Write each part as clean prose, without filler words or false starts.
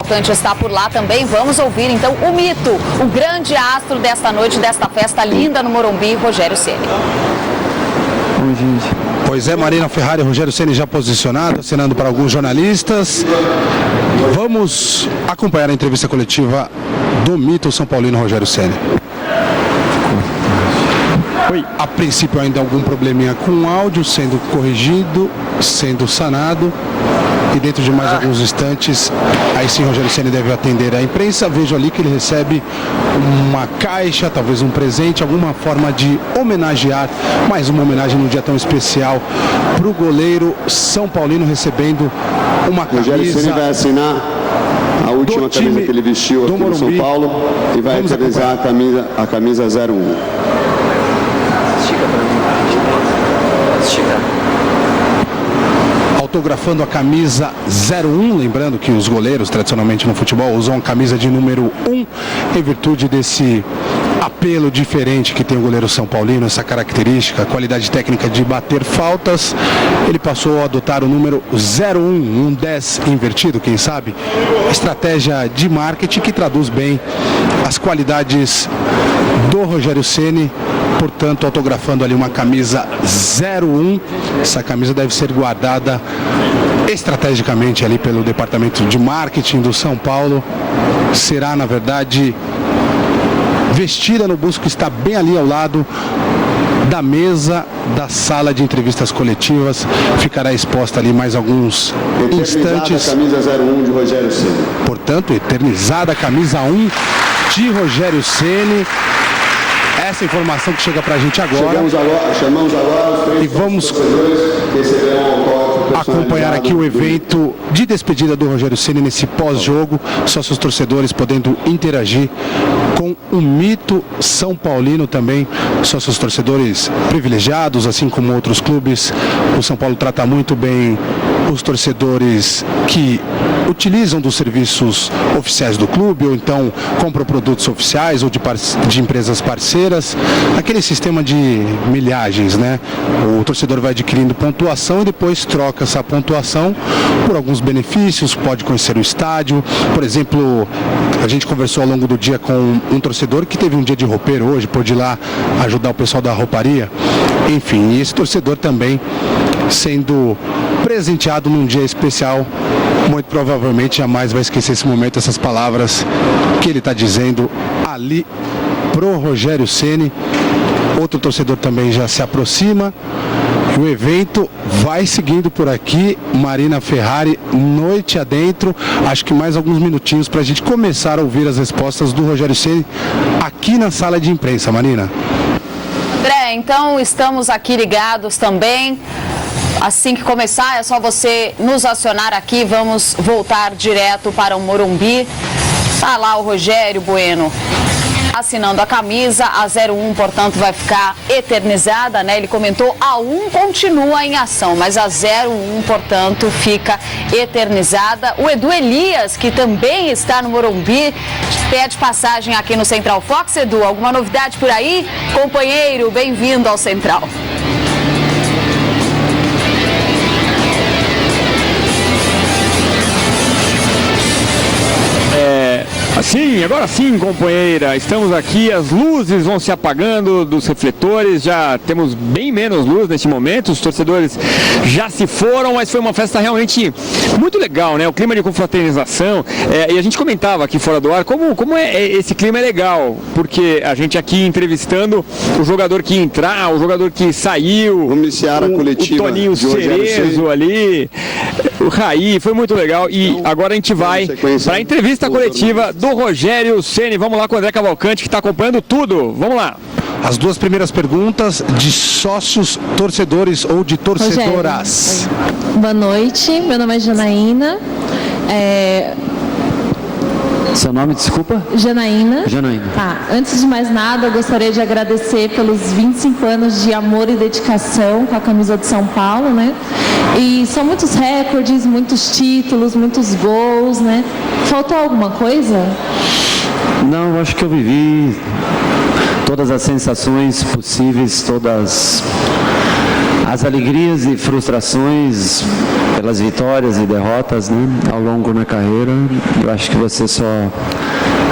Cavalcante está por lá também. Vamos ouvir então o mito, o grande astro desta noite, desta festa linda no Morumbi, Rogério Ceni. Bom, gente. Pois é, Marina Ferrari e Rogério Ceni já posicionado, assinando para alguns jornalistas. Vamos acompanhar a entrevista coletiva do mito São Paulino Rogério Ceni. A princípio ainda algum probleminha com o áudio, sendo corrigido, sendo sanado. E dentro de mais alguns instantes, aí sim Rogério Ceni deve atender a imprensa. Vejo ali que ele recebe uma caixa, talvez um presente, alguma forma de homenagear, mais uma homenagem num dia tão especial para o goleiro São Paulino, recebendo uma camisa. Rogério Ceni vai assinar a última camisa que ele vestiu aqui no São Paulo e vai eternizar a camisa 01. Autografando a camisa 01, lembrando que os goleiros tradicionalmente no futebol usam a camisa de número 1 em virtude desse apelo diferente que tem o goleiro São Paulino, essa característica, a qualidade técnica de bater faltas. Ele passou a adotar o número 01, um 10 invertido, quem sabe? Estratégia de marketing que traduz bem as qualidades do Rogério Ceni. Portanto, autografando ali uma camisa 01. Essa camisa deve ser guardada estrategicamente ali pelo departamento de marketing do São Paulo. Será, na verdade, vestida no busto que está bem ali ao lado da mesa da sala de entrevistas coletivas. Ficará exposta ali mais alguns instantes. A camisa 01 de Rogério Ceni. Portanto, eternizada a camisa 1 de Rogério Ceni. Essa informação que chega pra gente agora. Chamamos agora os três e vamos que receberão autógrafo acompanhar aqui o evento de despedida do Rogério Ceni nesse pós-jogo. Sócios torcedores podendo interagir com o mito São Paulino também. Sócios torcedores privilegiados, assim como outros clubes. O São Paulo trata muito bem os torcedores que utilizam dos serviços oficiais do clube, ou então compram produtos oficiais ou de empresas parceiras. Aquele sistema de milhagens, né? O torcedor vai adquirindo pontuação e depois troca essa pontuação por alguns benefícios, pode conhecer o estádio. Por exemplo, a gente conversou ao longo do dia com um torcedor que teve um dia de roupeiro hoje, pôde ir lá ajudar o pessoal da rouparia. Enfim, e esse torcedor também sendo presenteado num dia especial, muito provavelmente jamais vai esquecer esse momento, essas palavras que ele está dizendo ali pro Rogério Ceni. Outro torcedor também já se aproxima. O evento vai seguindo por aqui, Marina Ferrari, noite adentro. Acho que mais alguns minutinhos para a gente começar a ouvir as respostas do Rogério Ceni aqui na sala de imprensa, Marina. André, então estamos aqui ligados também. Assim que começar, é só você nos acionar aqui. Vamos voltar direto para o Morumbi. Tá lá o Rogério Bueno assinando a camisa. A 01, portanto, vai ficar eternizada, né? Ele comentou, a 1 continua em ação, mas a 01, portanto, fica eternizada. O Edu Elias, que também está no Morumbi, pede passagem aqui no Central Fox. Edu, alguma novidade por aí? Companheiro, bem-vindo ao Central. Sim, agora sim, companheira, estamos aqui, as luzes vão se apagando dos refletores, já temos bem menos luz neste momento, os torcedores já se foram, mas foi uma festa realmente muito legal, né? O clima de confraternização, e a gente comentava aqui fora do ar como esse clima é legal, porque a gente aqui entrevistando o jogador que entrar, o jogador que saiu, vamos iniciar a coletiva, o Toninho Cerezo ali, o Raí, foi muito legal. E agora a gente vai para a entrevista coletiva do Rogério Ceni. Vamos lá com o André Cavalcante, que está acompanhando tudo. Vamos lá. As duas primeiras perguntas de sócios torcedores ou de torcedoras. Rogério, boa noite, meu nome é Janaína. Seu nome, desculpa? Janaína. Janaína. Tá. Antes de mais nada, eu gostaria de agradecer pelos 25 anos de amor e dedicação com a camisa de São Paulo, né? E são muitos recordes, muitos títulos, muitos gols, né? Faltou alguma coisa? Não, eu acho que eu vivi todas as sensações possíveis, todas as alegrias e frustrações pelas vitórias e derrotas, né, ao longo da carreira. Eu acho que você só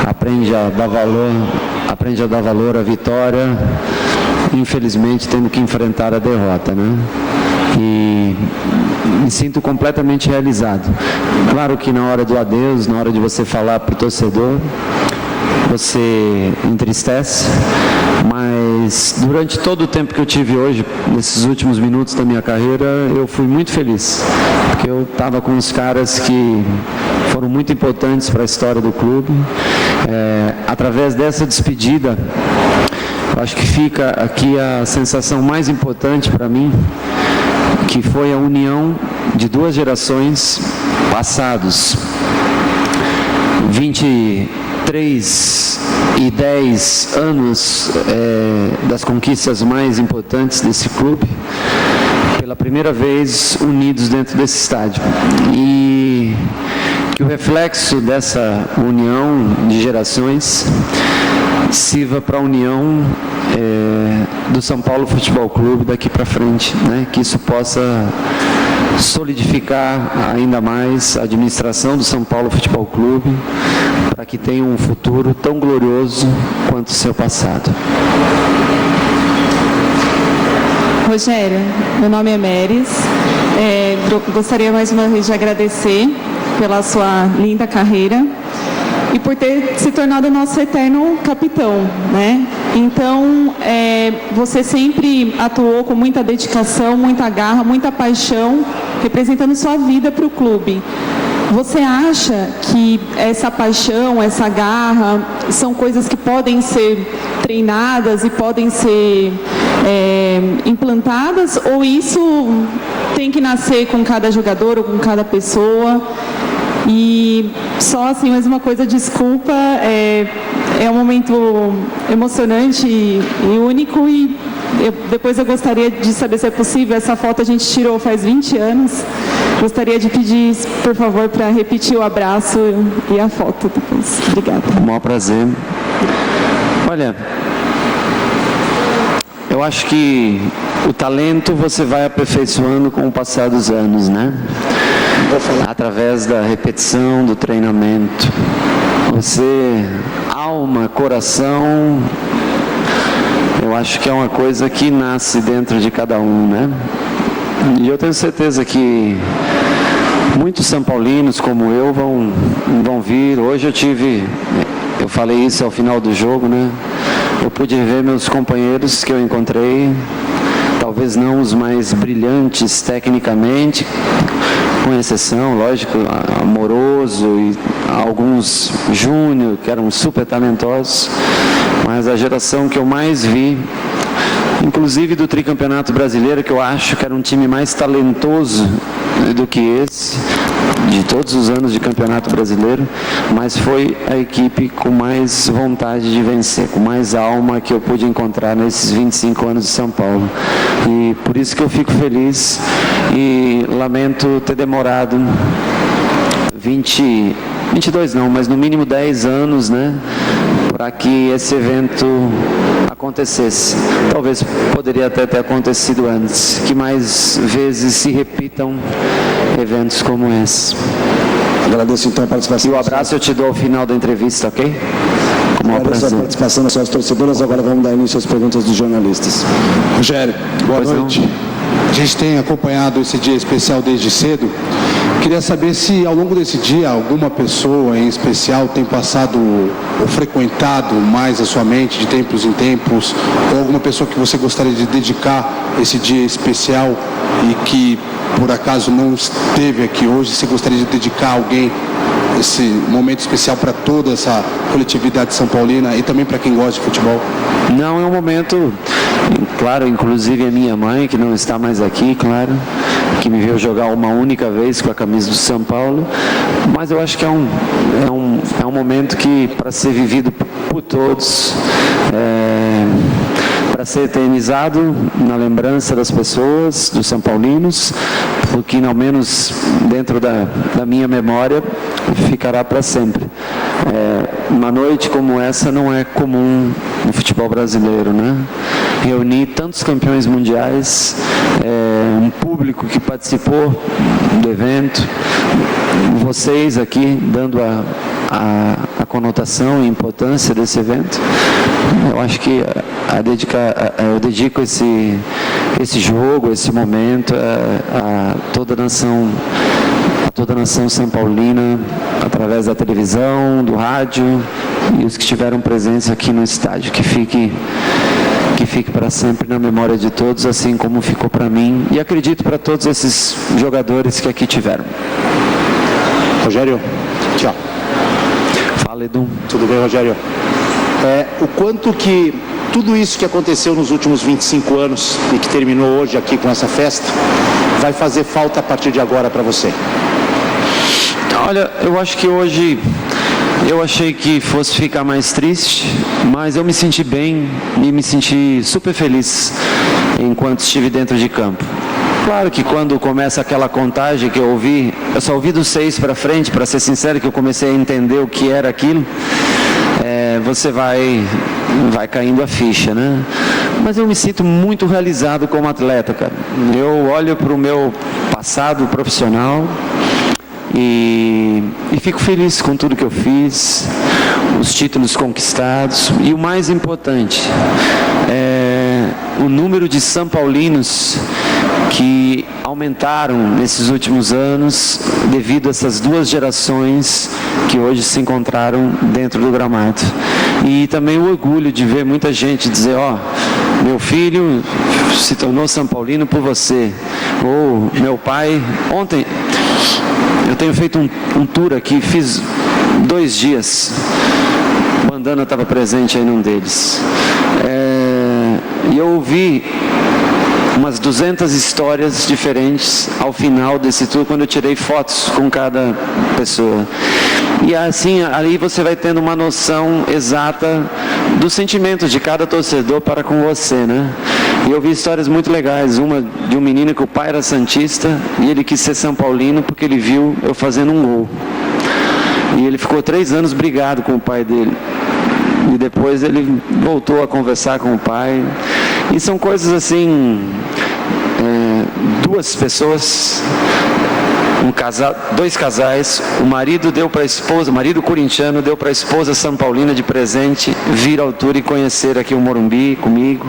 aprende a dar valor à vitória, infelizmente tendo que enfrentar a derrota, né? E me sinto completamente realizado. Claro que na hora do adeus, na hora de você falar para o torcedor, você entristece, mas durante todo o tempo que eu tive hoje, nesses últimos minutos da minha carreira, eu fui muito feliz, porque eu estava com os caras que foram muito importantes para a história do clube. Através dessa despedida, eu acho que fica aqui a sensação mais importante para mim, que foi a união de duas gerações passados, 23 e 10 anos das conquistas mais importantes desse clube, pela primeira vez unidos dentro desse estádio. E que o reflexo dessa união de gerações sirva para a união do São Paulo Futebol Clube daqui para frente, né? Que isso possa solidificar ainda mais a administração do São Paulo Futebol Clube, para que tenha um futuro tão glorioso quanto o seu passado. Rogério, meu nome é Meris. Gostaria mais uma vez de agradecer pela sua linda carreira e por ter se tornado nosso eterno capitão, né? Então, você sempre atuou com muita dedicação, muita garra, muita paixão, representando sua vida para o clube. Você acha que essa paixão, essa garra, são coisas que podem ser treinadas e podem ser implantadas, ou isso tem que nascer com cada jogador ou com cada pessoa? E só assim, mais uma coisa, desculpa, é um momento emocionante e único, e depois eu gostaria de saber se é possível, essa foto a gente tirou faz 20 anos, gostaria de pedir, por favor, para repetir o abraço e a foto depois. Obrigada. Um maior prazer. Olha, eu acho que o talento você vai aperfeiçoando com o passar dos anos, né? Através da repetição, do treinamento. Você, alma, coração, eu acho que é uma coisa que nasce dentro de cada um, né? E eu tenho certeza que muitos são paulinos como eu vão vir. Hoje eu falei isso ao final do jogo, né? Eu pude ver meus companheiros que eu encontrei, talvez não os mais brilhantes tecnicamente, com exceção, lógico, Amoroso e alguns Júnior, que eram super talentosos, mas a geração que eu mais vi, inclusive do tricampeonato brasileiro, que eu acho que era um time mais talentoso do que esse, de todos os anos de campeonato brasileiro, mas foi a equipe com mais vontade de vencer, com mais alma que eu pude encontrar nesses 25 anos de São Paulo. E por isso que eu fico feliz e lamento ter demorado 22 não, mas no mínimo 10 anos, né, para que esse evento acontecesse. Talvez poderia até ter acontecido antes, que mais vezes se repitam eventos como esse. Agradeço então a participação. E o abraço eu te dou ao final da entrevista, ok? Agradeço a participação das suas torcedoras. Agora vamos dar início às perguntas dos jornalistas. Rogério, boa noite. A gente tem acompanhado esse dia especial desde cedo. Queria saber se ao longo desse dia alguma pessoa em especial tem passado ou frequentado mais a sua mente de tempos em tempos, ou alguma pessoa que você gostaria de dedicar esse dia especial e que por acaso não esteve aqui hoje, você gostaria de dedicar a alguém esse momento especial para toda essa coletividade são paulina e também para quem gosta de futebol? Não, é um momento, claro, inclusive a minha mãe, que não está mais aqui, claro, que me viu jogar uma única vez com a camisa do São Paulo, mas eu acho que é um momento que, para ser vivido por todos, para ser eternizado na lembrança das pessoas, dos São Paulinos, porque ao menos dentro da minha memória ficará para sempre. Uma noite como essa não é comum no futebol brasileiro, né? Reunir tantos campeões mundiais, um público que participou do evento, vocês aqui dando a conotação e importância desse evento. Eu acho que eu dedico esse jogo, esse momento a toda a nação São Paulina, através da televisão, do rádio e os que estiveram presentes aqui no estádio. Que fique para sempre na memória de todos, assim como ficou para mim e acredito para todos esses jogadores que aqui tiveram. Rogério, tchau. Fala, Edu. Tudo bem, Rogério? O quanto que tudo isso que aconteceu nos últimos 25 anos e que terminou hoje aqui com essa festa, vai fazer falta a partir de agora para você? Olha, eu acho que hoje, eu achei que fosse ficar mais triste, mas eu me senti bem e me senti super feliz enquanto estive dentro de campo. Claro que quando começa aquela contagem que eu só ouvi dos 6 para frente, para ser sincero, que eu comecei a entender o que era aquilo, você vai caindo a ficha, né? Mas eu me sinto muito realizado como atleta, cara. Eu olho para o meu passado profissional e fico feliz com tudo que eu fiz, os títulos conquistados e o mais importante, o número de São Paulinos que aumentaram nesses últimos anos devido a essas duas gerações que hoje se encontraram dentro do gramado. E também o orgulho de ver muita gente dizer, meu filho se tornou São Paulino por você, ou meu pai, ontem eu tenho feito um tour aqui, fiz 2 dias, o Bandana estava presente aí num deles, e eu ouvi umas 200 histórias diferentes ao final desse tour, quando eu tirei fotos com cada pessoa. E assim, ali você vai tendo uma noção exata do sentimento de cada torcedor para com você, né? E eu vi histórias muito legais, uma de um menino que o pai era santista e ele quis ser São Paulino porque ele viu eu fazendo um gol. E ele ficou 3 anos brigado com o pai dele. E depois ele voltou a conversar com o pai. E são coisas assim, 2 pessoas, 2 casais, o marido deu para a esposa, o marido corintiano deu para a esposa São Paulina de presente vir à altura e conhecer aqui o Morumbi comigo,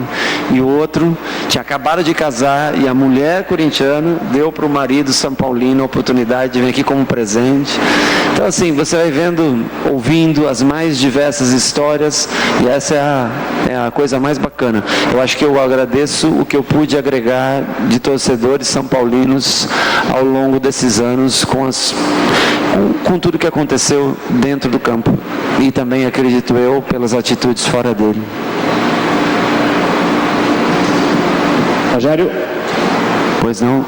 e o outro tinha acabado de casar e a mulher corintiana deu para o marido São Paulino a oportunidade de vir aqui como presente. Então assim, você vai vendo, ouvindo as mais diversas histórias, e essa é a coisa mais bacana. Eu acho que eu agradeço o que eu pude agregar de torcedores são paulinos ao longo desses anos com tudo que aconteceu dentro do campo e também, acredito eu, pelas atitudes fora dele. Rogério? Pois não?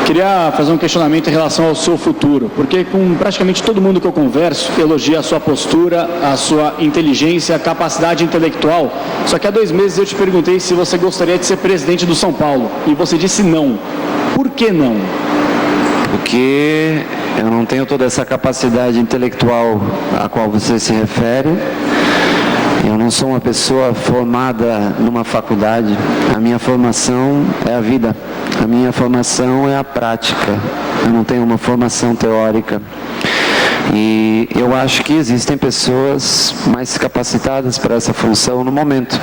Queria fazer um questionamento em relação ao seu futuro, porque com praticamente todo mundo que eu converso elogia a sua postura, a sua inteligência, a capacidade intelectual. Só que há 2 meses eu te perguntei se você gostaria de ser presidente do São Paulo e você disse não. Por que não? Porque eu não tenho toda essa capacidade intelectual a qual você se refere. Eu não sou uma pessoa formada numa faculdade. A minha formação é a vida. A minha formação é a prática. Eu não tenho uma formação teórica. E eu acho que existem pessoas mais capacitadas para essa função no momento.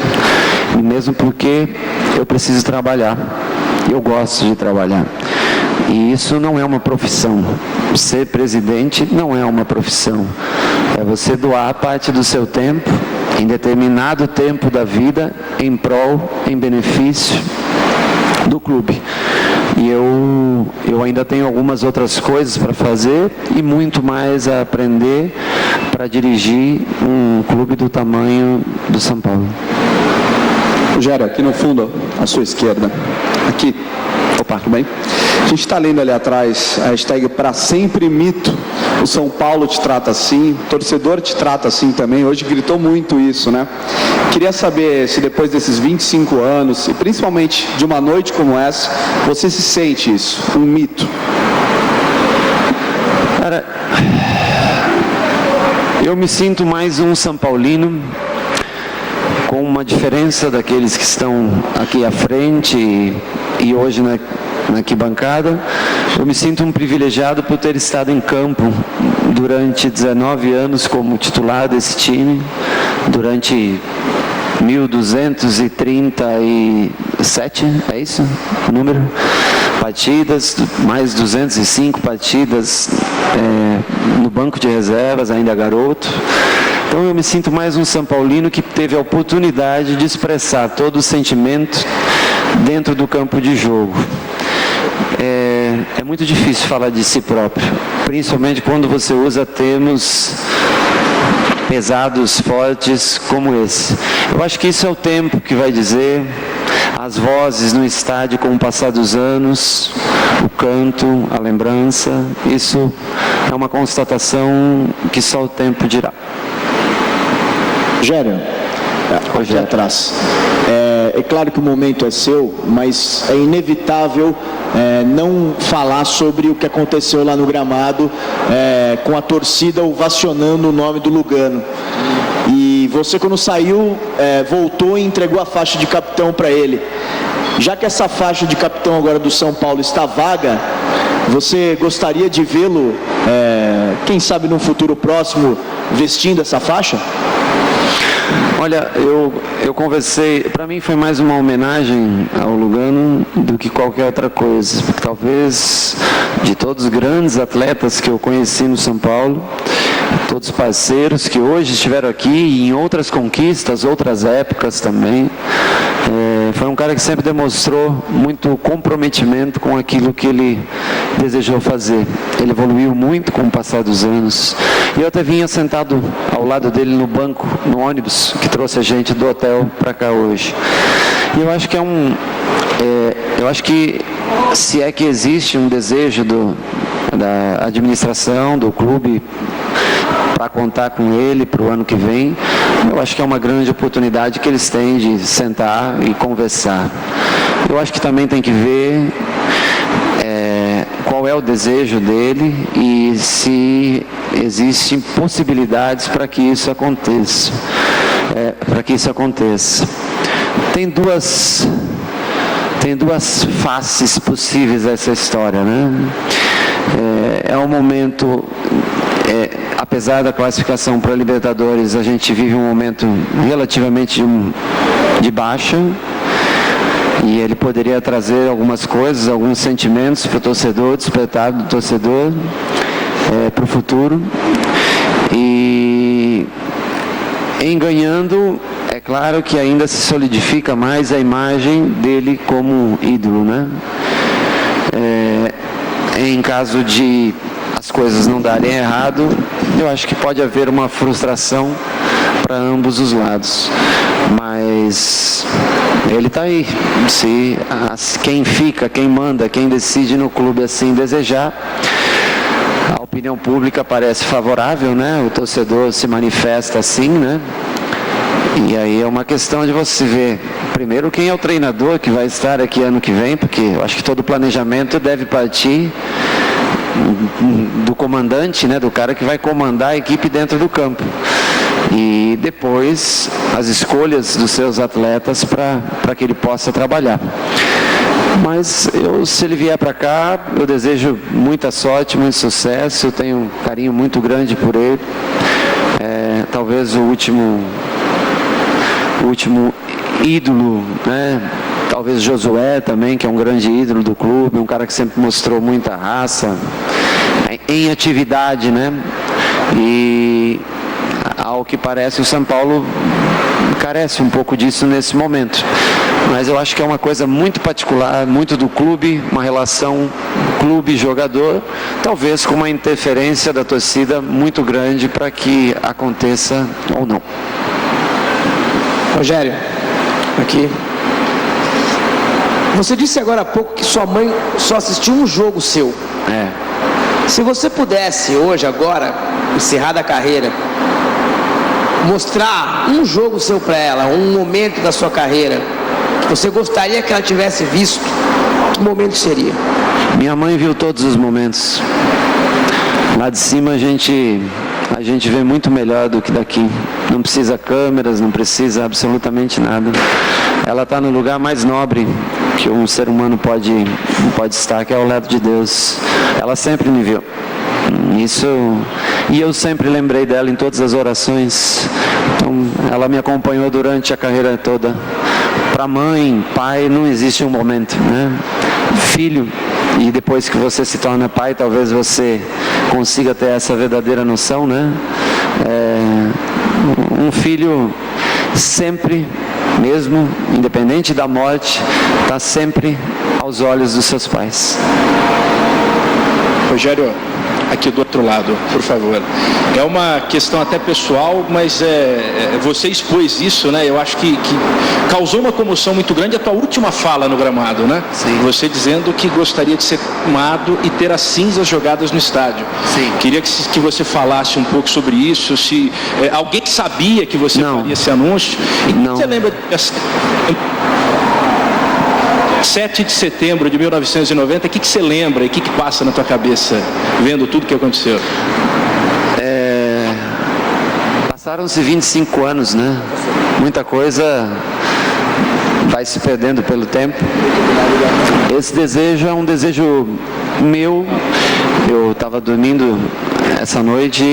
E mesmo porque eu preciso trabalhar. Eu gosto de trabalhar. E isso não é uma profissão. Ser presidente não é uma profissão. É você doar parte do seu tempo, em determinado tempo da vida, em prol, em benefício do clube. E eu ainda tenho algumas outras coisas para fazer e muito mais a aprender para dirigir um clube do tamanho do São Paulo. Rogério, aqui no fundo, à sua esquerda, aqui, opa, tudo bem? A gente está lendo ali atrás a hashtag pra sempre mito. O São Paulo te trata assim, o torcedor te trata assim também. Hoje gritou muito isso, né? Queria saber se depois desses 25 anos, e principalmente de uma noite como essa, você se sente isso, um mito? Cara, eu me sinto mais um São Paulino, com uma diferença daqueles que estão aqui à frente e hoje, né, na arquibancada. Eu me sinto um privilegiado por ter estado em campo durante 19 anos como titular desse time, durante 1.237, é isso o número? Partidas, mais 205 partidas no banco de reservas, ainda garoto. Então eu me sinto mais um São Paulino que teve a oportunidade de expressar todo o sentimento dentro do campo de jogo. É muito difícil falar de si próprio, principalmente quando você usa termos pesados, fortes como esse. Eu acho que isso é o tempo que vai dizer, as vozes no estádio com o passar dos anos, o canto, a lembrança. Isso é uma constatação que só o tempo dirá. Rogério, aqui atrás. É claro que o momento é seu, mas é inevitável não falar sobre o que aconteceu lá no gramado, com a torcida ovacionando o nome do Lugano. E você, quando saiu, voltou e entregou a faixa de capitão para ele. Já que essa faixa de capitão agora do São Paulo está vaga, você gostaria de vê-lo, quem sabe num futuro próximo, vestindo essa faixa? Olha, eu conversei, para mim foi mais uma homenagem ao Lugano do que qualquer outra coisa, porque talvez de todos os grandes atletas que eu conheci no São Paulo, todos os parceiros que hoje estiveram aqui e em outras conquistas, outras épocas também, foi um cara que sempre demonstrou muito comprometimento com aquilo que ele desejou fazer. Ele evoluiu muito com o passar dos anos. E eu até vinha sentado ao lado dele no banco, no ônibus, que trouxe a gente do hotel para cá hoje. E eu acho que eu acho que se é que existe um desejo da administração, do clube, para contar com ele para o ano que vem, eu acho que é uma grande oportunidade que eles têm de sentar e conversar. Eu acho que também tem que ver qual é o desejo dele e se existem possibilidades para que isso aconteça. Tem duas faces possíveis essa história, né? É um momento, apesar da classificação para a Libertadores, a gente vive um momento relativamente de baixa, e ele poderia trazer algumas coisas, alguns sentimentos para o torcedor, despertar do torcedor para o futuro. E em ganhando, é claro que ainda se solidifica mais a imagem dele como ídolo, né? Em caso de as coisas não darem errado, eu acho que pode haver uma frustração para ambos os lados. Mas ele está aí. Se quem fica, quem manda, quem decide no clube assim desejar, a opinião pública parece favorável, né? O torcedor se manifesta assim, né? E aí é uma questão de você ver, primeiro, quem é o treinador que vai estar aqui ano que vem, porque eu acho que todo o planejamento deve partir do comandante, né, do cara que vai comandar a equipe dentro do campo. E depois as escolhas dos seus atletas para que ele possa trabalhar. Mas se ele vier para cá, eu desejo muita sorte, muito sucesso, eu tenho um carinho muito grande por ele. Talvez o último ídolo, né? Talvez Josué também, que é um grande ídolo do clube, um cara que sempre mostrou muita raça em atividade, né? E ao que parece o São Paulo carece um pouco disso nesse momento. Mas eu acho que é uma coisa muito particular, muito do clube, uma relação clube-jogador, talvez com uma interferência da torcida muito grande para que aconteça ou não. Rogério, aqui. Você disse agora há pouco que sua mãe só assistiu um jogo seu. Se você pudesse hoje, agora, encerrada a carreira, mostrar um jogo seu para ela, um momento da sua carreira, que você gostaria que ela tivesse visto, que momento seria? Minha mãe viu todos os momentos. Lá de cima a gente a gente vê muito melhor do que daqui. Não precisa câmeras, não precisa absolutamente nada. Ela está no lugar mais nobre que um ser humano pode estar, que é ao lado de Deus. Ela sempre me viu. Isso, e eu sempre lembrei dela em todas as orações. Então, ela me acompanhou durante a carreira toda. Para mãe, pai, não existe um momento, né? Filho, e depois que você se torna pai, talvez você consiga ter essa verdadeira noção, né? Um filho sempre, mesmo independente da morte, está sempre aos olhos dos seus pais. Rogério, aqui do outro lado, por favor. É uma questão até pessoal, mas você expôs isso, né? Eu acho que causou uma comoção muito grande a tua última fala no gramado, né? Sim. Você dizendo que gostaria de ser cremado e ter as cinzas jogadas no estádio. Sim. Queria que você falasse um pouco sobre isso, se alguém sabia que você faria esse anúncio. E não. Você lembra 7 de setembro de 1990, o que você lembra e o que passa na tua cabeça, vendo tudo que aconteceu? Passaram-se 25 anos, né? Muita coisa vai se perdendo pelo tempo. Esse desejo é um desejo meu. Eu estava dormindo essa noite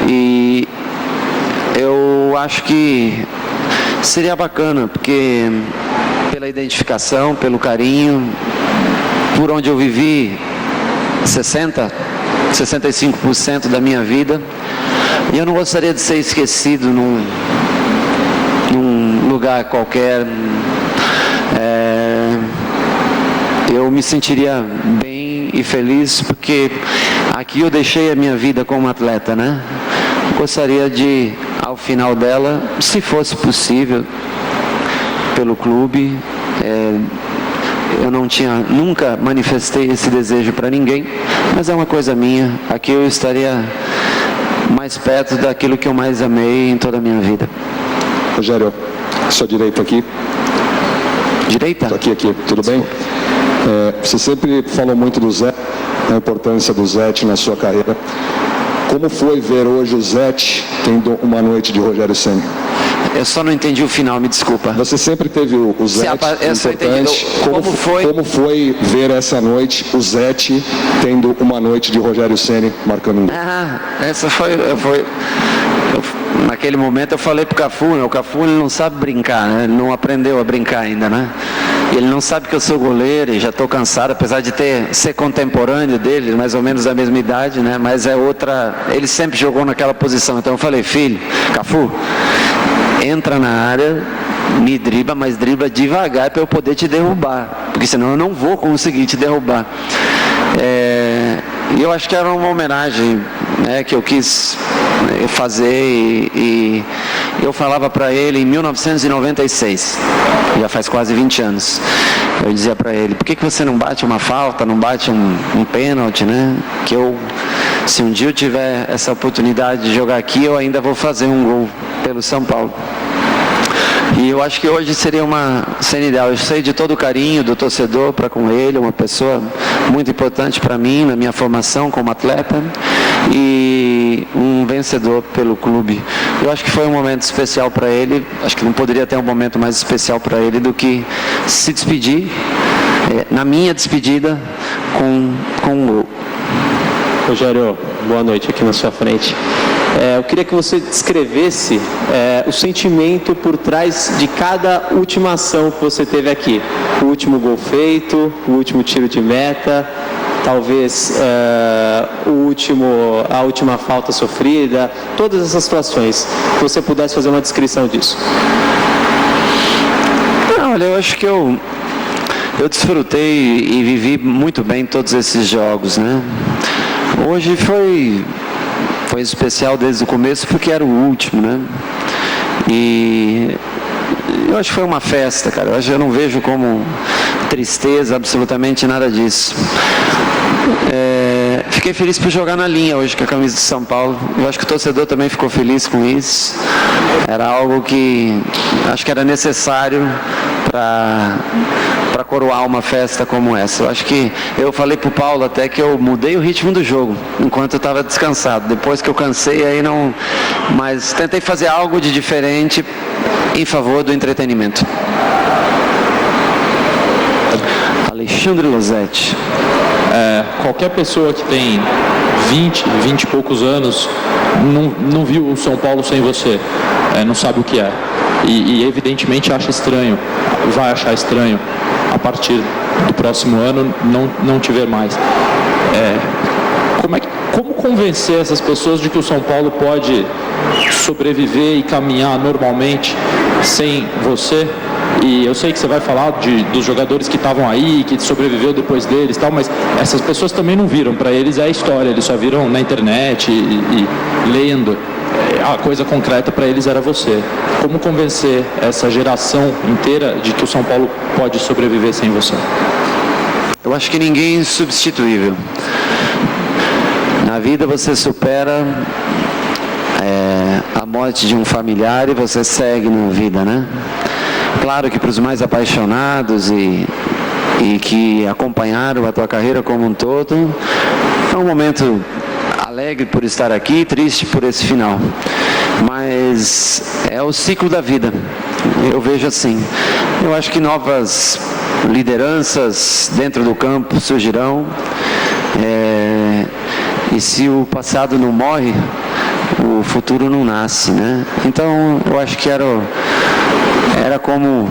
e eu acho que seria bacana, porque pela identificação, pelo carinho, por onde eu vivi 65% da minha vida, e eu não gostaria de ser esquecido num lugar qualquer. Eu me sentiria bem e feliz, porque aqui eu deixei a minha vida como atleta, né? Gostaria de, ao final dela, se fosse possível, pelo clube, eu nunca manifestei esse desejo para ninguém, mas é uma coisa minha. Aqui eu estaria mais perto daquilo que eu mais amei em toda a minha vida. Rogério, sua direita aqui. Direita? Aqui, tudo bem? Você sempre falou muito do Zé, a importância do Zete na sua carreira. Como foi ver hoje o Zete tendo uma noite de Rogério Ceni? Eu só não entendi o final, me desculpa. Você sempre teve o Zete importante. Como foi ver essa noite o Zete tendo uma noite de Rogério Ceni marcando um gol? Essa foi naquele momento eu falei pro Cafu, né? O Cafu, ele não sabe brincar, né? Ele não aprendeu a brincar ainda, né? Ele não sabe que eu sou goleiro e já estou cansado, apesar de ser contemporâneo dele, mais ou menos da mesma idade, né? Mas ele sempre jogou naquela posição. Então eu falei, filho, Cafu, entra na área, me dribla, mas dribla devagar para eu poder te derrubar, porque senão eu não vou conseguir te derrubar. E eu acho que era uma homenagem, né, que eu quis fazer, e eu falava para ele em 1996, já faz quase 20 anos, eu dizia para ele, por que você não bate uma falta, não bate um pênalti, né? Que se um dia eu tiver essa oportunidade de jogar aqui, eu ainda vou fazer um gol pelo São Paulo. E eu acho que hoje seria ideal. Eu sei de todo o carinho do torcedor para com ele, uma pessoa muito importante para mim, na minha formação como atleta, e um vencedor pelo clube. Eu acho que foi um momento especial para ele. Acho que não poderia ter um momento mais especial para ele do que se despedir, na minha despedida, com um gol. Rogério, boa noite aqui na sua frente. Eu queria que você descrevesse o sentimento por trás de cada última ação que você teve aqui. O último gol feito, o último tiro de meta, talvez a última falta sofrida, todas essas situações. Se você pudesse fazer uma descrição disso. Olha, eu acho que eu desfrutei e vivi muito bem todos esses jogos, né? Hoje foi especial desde o começo porque era o último, né? E eu acho que foi uma festa, cara. Eu não vejo como tristeza absolutamente nada disso. Fiquei feliz por jogar na linha hoje com a camisa de São Paulo. Eu acho que o torcedor também ficou feliz com isso. Era algo que acho que era necessário para coroar uma festa como essa. Eu acho que eu falei pro Paulo até que eu mudei o ritmo do jogo enquanto eu estava descansado. Depois que eu cansei, aí não... Mas tentei fazer algo de diferente em favor do entretenimento. Alexandre Losetti. Qualquer pessoa que tem 20 e poucos anos não viu o São Paulo sem você, não sabe o que é. E evidentemente acha estranho, vai achar estranho a partir do próximo ano não te ver mais. Como convencer essas pessoas de que o São Paulo pode sobreviver e caminhar normalmente sem você? E eu sei que você vai falar dos jogadores que estavam aí, que sobreviveu depois deles e tal, mas essas pessoas também não viram. Para eles é a história, eles só viram na internet e lendo. A coisa concreta para eles era você. Como convencer essa geração inteira de que o São Paulo pode sobreviver sem você? Eu acho que ninguém é substituível. Na vida você supera a morte de um familiar e você segue na vida, né? Claro que para os mais apaixonados e que acompanharam a tua carreira como um todo, foi um momento alegre por estar aqui, triste por esse final. Mas é o ciclo da vida, eu vejo assim. Eu acho que novas lideranças dentro do campo surgirão. E se o passado não morre, o futuro não nasce, né? Então eu acho que era como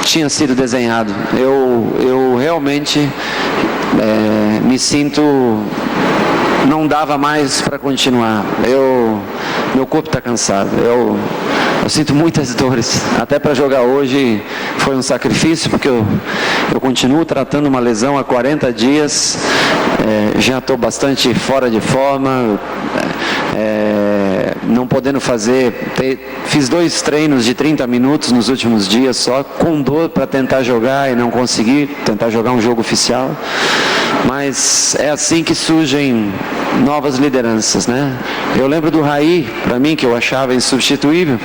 tinha sido desenhado. Eu realmente me sinto, não dava mais para continuar. Meu corpo está cansado. Eu sinto muitas dores. Até para jogar hoje foi um sacrifício, porque eu continuo tratando uma lesão há 40 dias. Já estou bastante fora de forma. Não podendo fiz 2 treinos de 30 minutos nos últimos dias só, com dor para tentar jogar e não consegui tentar jogar um jogo oficial. Mas é assim que surgem novas lideranças, né? Eu lembro do Raí, para mim, que eu achava insubstituível,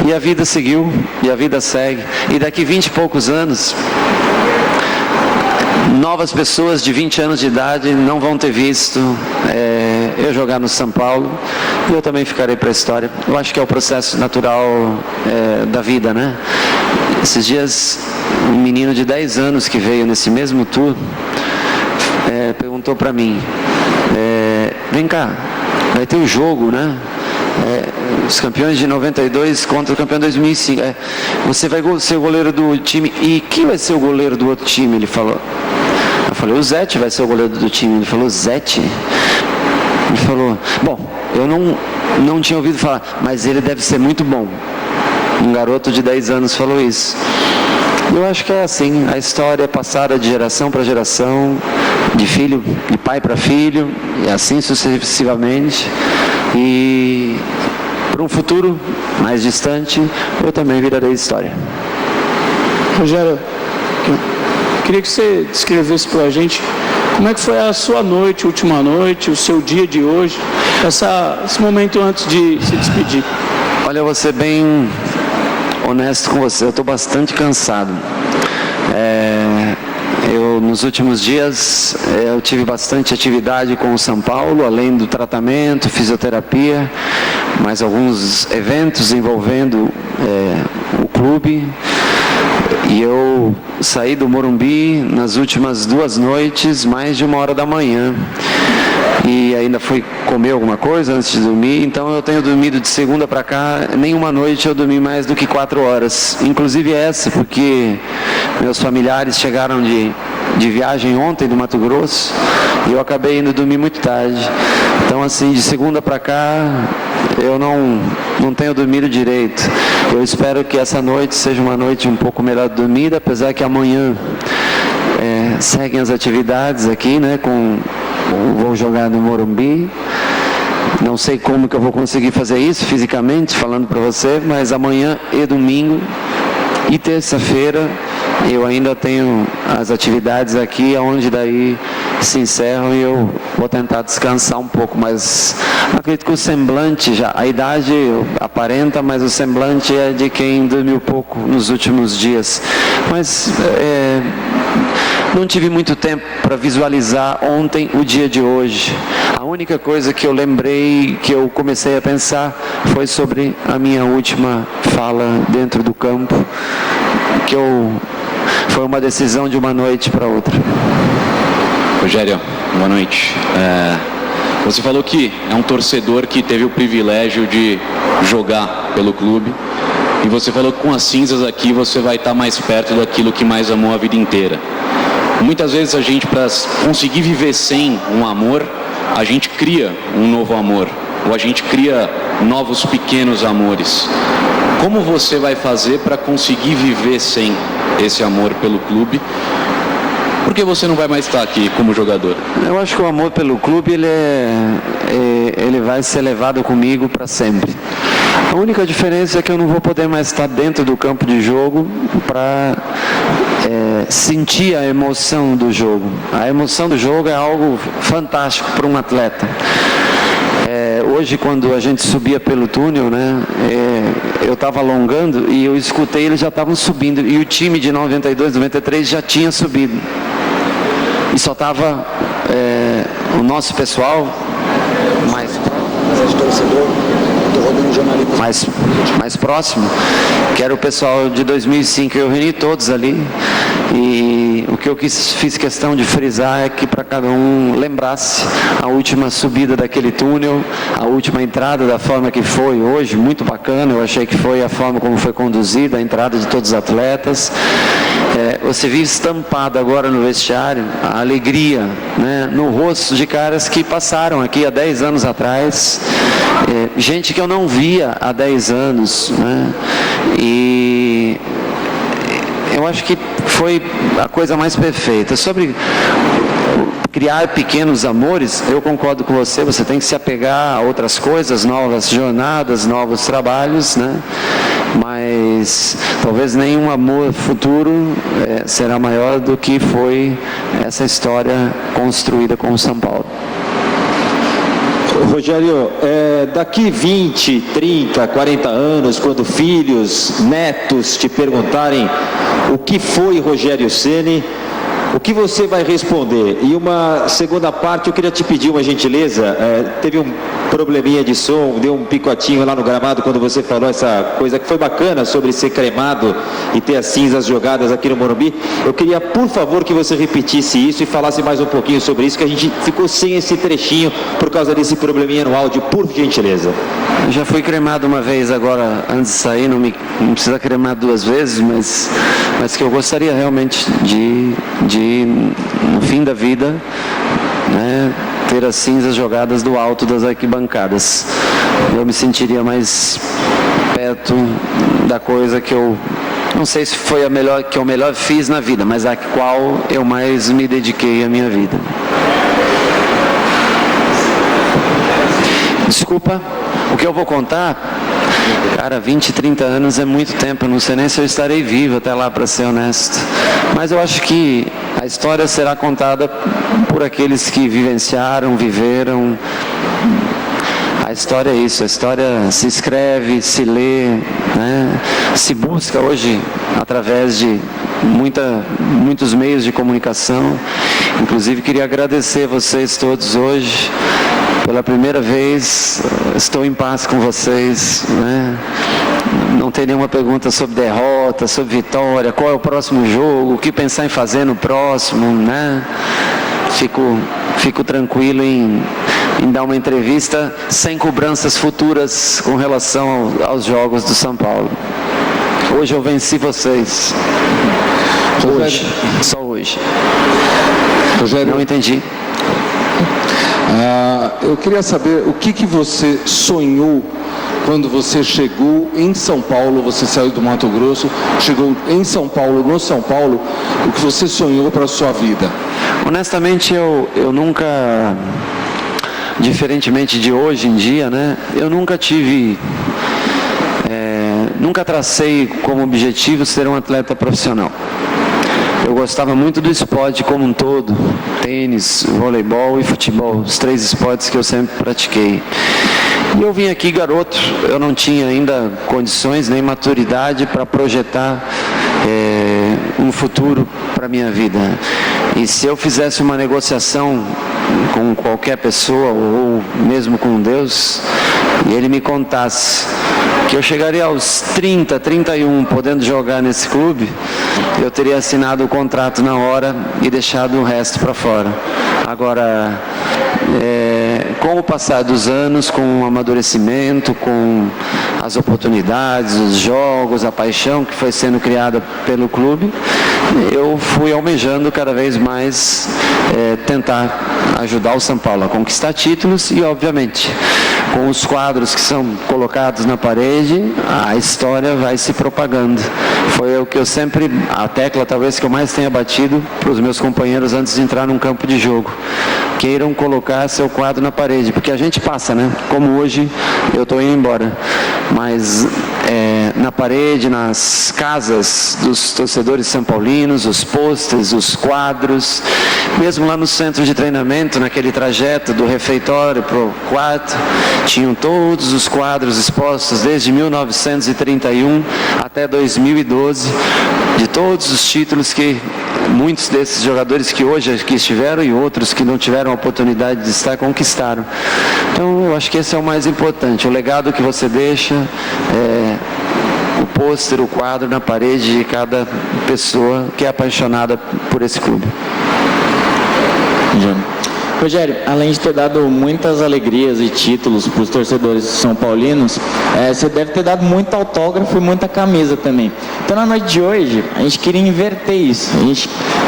e a vida seguiu, e a vida segue, e daqui 20 e poucos anos, novas pessoas de 20 anos de idade não vão ter visto eu jogar no São Paulo, e eu também ficarei para a história. Eu acho que é o processo natural da vida, né? Esses dias, um menino de 10 anos que veio nesse mesmo tour perguntou para mim, vem cá, vai ter o jogo, né? Os campeões de 92 contra o campeão de 2005. Você vai ser o goleiro do time. E quem vai ser o goleiro do outro time? Ele falou. Eu falei, o Zete vai ser o goleiro do time. Ele falou, Zete? Ele falou, bom, eu não tinha ouvido falar, mas ele deve ser muito bom. Um garoto de 10 anos falou isso. Eu acho que é assim, a história é passada de geração para geração, de pai para filho, e assim sucessivamente. E para um futuro mais distante, eu também virarei história. Rogério, eu queria que você descrevesse para a gente como é que foi a sua noite, última noite, o seu dia de hoje, esse momento antes de se despedir. Olha, eu vou ser bem honesto com você, eu estou bastante cansado. Nos últimos dias eu tive bastante atividade com o São Paulo, além do tratamento, fisioterapia, mais alguns eventos envolvendo o clube. E eu saí do Morumbi nas últimas 2 noites, mais de 1h da manhã. E ainda fui comer alguma coisa antes de dormir, então eu tenho dormido de segunda para cá, nenhuma noite eu dormi mais do que 4 horas, inclusive essa, porque meus familiares chegaram de viagem ontem do Mato Grosso, e eu acabei indo dormir muito tarde. Então assim, de segunda para cá, eu não tenho dormido direito. Eu espero que essa noite seja uma noite um pouco melhor dormida, apesar que amanhã seguem as atividades aqui, né, vou jogar no Morumbi. Não sei como que eu vou conseguir fazer isso fisicamente, falando para você, mas amanhã e domingo E terça-feira eu ainda tenho as atividades aqui, onde daí se encerram e eu vou tentar descansar um pouco, mas acredito que o semblante já, a idade aparenta, mas o semblante é de quem dormiu pouco nos últimos dias. Mas não tive muito tempo para visualizar ontem o dia de hoje. A única coisa que eu lembrei, que eu comecei a pensar, foi sobre a minha última fala dentro do campo, que foi uma decisão de uma noite para outra. Rogério, boa noite. Você falou que é um torcedor que teve o privilégio de jogar pelo clube, e você falou que com as cinzas aqui você vai estar mais perto daquilo que mais amou a vida inteira. Muitas vezes a gente, para conseguir viver sem um amor, a gente cria um novo amor, ou a gente cria novos pequenos amores. Como você vai fazer para conseguir viver sem esse amor pelo clube? Por que você não vai mais estar aqui como jogador? Eu acho que o amor pelo clube ele vai ser levado comigo para sempre. A única diferença é que eu não vou poder mais estar dentro do campo de jogo para sentir a emoção do jogo. A emoção do jogo é algo fantástico para um atleta. Hoje, quando a gente subia pelo túnel, né, eu estava alongando e eu escutei, eles já estavam subindo, e o time de 92, 93 já tinha subido. E só estava nosso pessoal mais próximo, que era o pessoal de 2005. Eu reuni todos ali, e o que eu fiz questão de frisar é que para cada um lembrasse a última subida daquele túnel, a última entrada da forma que foi hoje, muito bacana. Eu achei que foi a forma como foi conduzida a entrada de todos os atletas. Você viu estampado agora no vestiário a alegria, né, no rosto de caras que passaram aqui há 10 anos atrás, gente que eu não via há 10 anos, né, e eu acho que foi a coisa mais perfeita. Sobre criar pequenos amores, eu concordo com você, você tem que se apegar a outras coisas, novas jornadas, novos trabalhos, né? Mas talvez nenhum amor futuro será maior do que foi essa história construída com o São Paulo. Rogério, daqui 20, 30, 40 anos, quando filhos, netos te perguntarem o que foi Rogério Ceni, o que você vai responder? E uma segunda parte, eu queria te pedir uma gentileza. Teve um probleminha de som, deu um picotinho lá no gramado quando você falou essa coisa que foi bacana sobre ser cremado e ter as cinzas jogadas aqui no Morumbi. Eu queria, por favor, que você repetisse isso e falasse mais um pouquinho sobre isso, que a gente ficou sem esse trechinho por causa desse probleminha no áudio, por gentileza. Eu já fui cremado uma vez, agora antes de sair, não precisa cremar 2 vezes, mas que eu gostaria realmente de no fim da vida, né, ter as cinzas jogadas do alto das arquibancadas. Eu me sentiria mais perto da coisa que eu não sei se foi a melhor que eu melhor fiz na vida, mas a qual eu mais me dediquei a minha vida. Desculpa, o que eu vou contar, cara, 20, 30 anos é muito tempo, eu não sei nem se eu estarei vivo até lá, para ser honesto. Mas eu acho que a história será contada por aqueles que vivenciaram, viveram. A história é isso, a história se escreve, se lê, né? Se busca hoje através de muitos meios de comunicação. Inclusive queria agradecer vocês todos hoje. Pela primeira vez estou em paz com vocês, né? Não tem nenhuma pergunta sobre derrota, sobre vitória, qual é o próximo jogo, o que pensar em fazer no próximo, né? Fico tranquilo em dar uma entrevista sem cobranças futuras com relação aos jogos do São Paulo. Hoje eu venci vocês. Hoje, só hoje. Rogério, não entendi. Eu queria saber o que você sonhou quando você chegou em São Paulo. Você saiu do Mato Grosso, chegou em São Paulo, no São Paulo, o que você sonhou para a sua vida? Honestamente, eu nunca, diferentemente de hoje em dia, né, eu nunca tive nunca tracei como objetivo ser um atleta profissional. Eu gostava muito do esporte como um todo, tênis, voleibol e futebol, os 3 esportes que eu sempre pratiquei. E eu vim aqui garoto, eu não tinha ainda condições nem maturidade para projetar um futuro para a minha vida. E se eu fizesse uma negociação com qualquer pessoa, ou mesmo com Deus, e Ele me contasse que eu chegaria aos 30, 31 podendo jogar nesse clube, eu teria assinado o contrato na hora e deixado o resto para fora. Agora, com o passar dos anos, com o amadurecimento, com as oportunidades, os jogos, a paixão que foi sendo criada pelo clube, eu fui almejando cada vez mais tentar ajudar o São Paulo a conquistar títulos e, obviamente, com os quadros que são colocados na parede, a história vai se propagando. Foi o que eu sempre, a tecla talvez que eu mais tenha batido para os meus companheiros antes de entrar num campo de jogo. Queiram colocar seu quadro na parede, porque a gente passa, né? Como hoje eu estou indo embora, mas na parede, nas casas dos torcedores são paulinos, os pôsteres, os quadros, mesmo lá no centro de treinamento, naquele trajeto do refeitório para o quarto, tinham todos os quadros expostos desde 1931 até 2012, de todos os títulos que muitos desses jogadores que hoje aqui estiveram e outros que não tiveram a oportunidade de estar, conquistaram. Então eu acho que esse é o mais importante, o legado que você deixa, o pôster, o quadro na parede de cada pessoa que é apaixonada por esse clube. Rogério, além de ter dado muitas alegrias e títulos para os torcedores são paulinos, você deve ter dado muito autógrafo e muita camisa também. Então na noite de hoje, a gente queria inverter isso.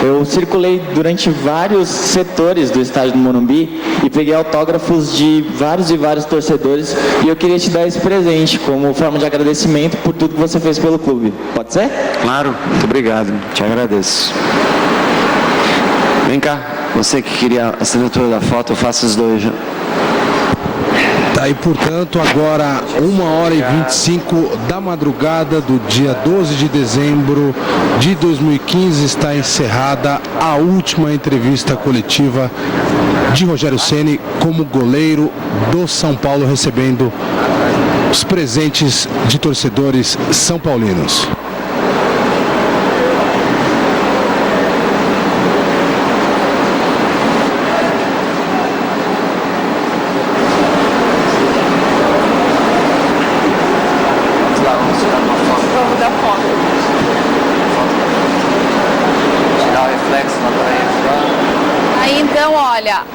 Eu circulei durante vários setores do estádio do Morumbi e peguei autógrafos de vários e vários torcedores e eu queria te dar esse presente como forma de agradecimento por tudo que você fez pelo clube. Pode ser? Claro, muito obrigado, te agradeço. Vem cá. Você que queria a assinatura da foto, eu faço os dois já. Tá, e portanto, agora 1h25 da madrugada do dia 12 de dezembro de 2015, está encerrada a última entrevista coletiva de Rogério Ceni como goleiro do São Paulo, recebendo os presentes de torcedores são paulinos.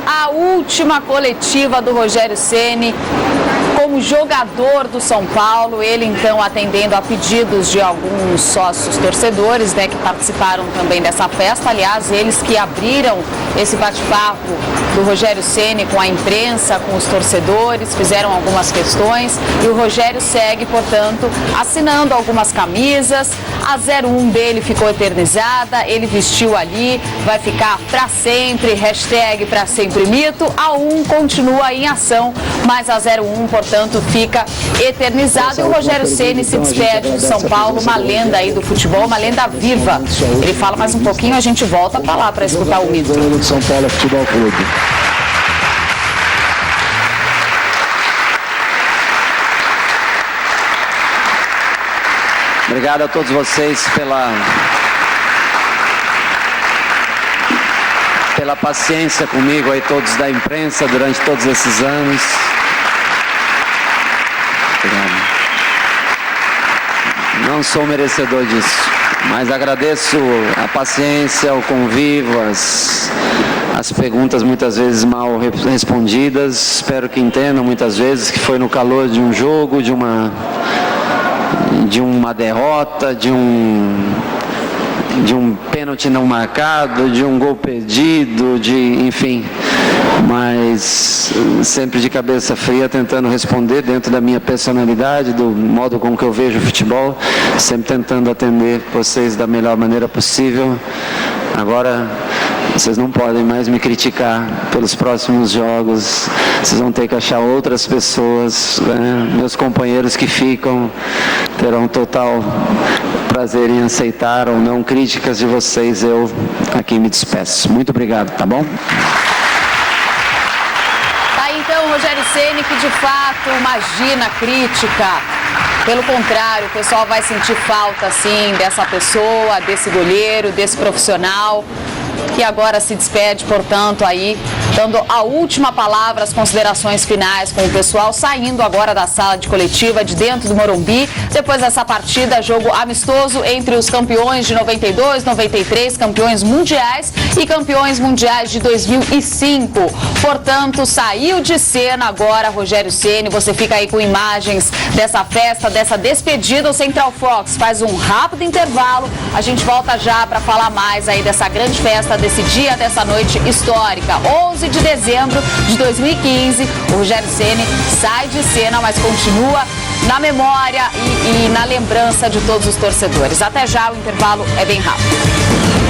A última coletiva do Rogério Ceni como jogador do São Paulo, ele então atendendo a pedidos de alguns sócios torcedores, né, que participaram também dessa festa. Aliás, eles que abriram esse bate-papo do Rogério Ceni com a imprensa, com os torcedores, fizeram algumas questões e o Rogério segue, portanto, assinando algumas camisas. A 01 dele ficou eternizada, ele vestiu ali, vai ficar para sempre, hashtag para sempre mito. A 1 continua em ação, mas a 01, portanto, fica eternizada. E o Rogério Ceni se despede do São Paulo, uma lenda aí do futebol, uma lenda viva. Ele fala mais um pouquinho, a gente volta para lá para escutar o mito. São Paulo Futebol Clube. Obrigado a todos vocês pela paciência comigo aí, todos da imprensa, durante todos esses anos. Obrigado. Não sou merecedor disso, mas agradeço a paciência, o convívio, as perguntas muitas vezes mal respondidas. Espero que entendam muitas vezes que foi no calor de um jogo, de uma derrota, de um pênalti não marcado, de um gol perdido, enfim, mas sempre de cabeça fria, tentando responder dentro da minha personalidade, do modo com que eu vejo o futebol, sempre tentando atender vocês da melhor maneira possível. Agora, Vocês não podem mais me criticar pelos próximos jogos. Vocês vão ter que achar outras pessoas, né? Meus companheiros que ficam terão total prazer em aceitar ou não críticas de vocês. Eu aqui me despeço. Muito obrigado, tá bom? Então, Rogério Ceni, que de fato imagina a crítica. Pelo contrário, o pessoal vai sentir falta, sim, dessa pessoa, desse goleiro, desse profissional, que agora se despede, portanto, aí, dando a última palavra, as considerações finais com o pessoal, saindo agora da sala de coletiva, de dentro do Morumbi. Depois dessa partida, jogo amistoso entre os campeões de 92, 93, campeões mundiais e campeões mundiais de 2005. Portanto, saiu de cena agora Rogério Ceni. Você fica aí com imagens dessa festa, dessa despedida. O Central Fox faz um rápido intervalo. A gente volta já para falar mais aí dessa grande festa, desse dia, dessa noite histórica. 11 de dezembro de 2015, o Rogério Ceni sai de cena, mas continua na memória e na lembrança de todos os torcedores. Até já, o intervalo é bem rápido.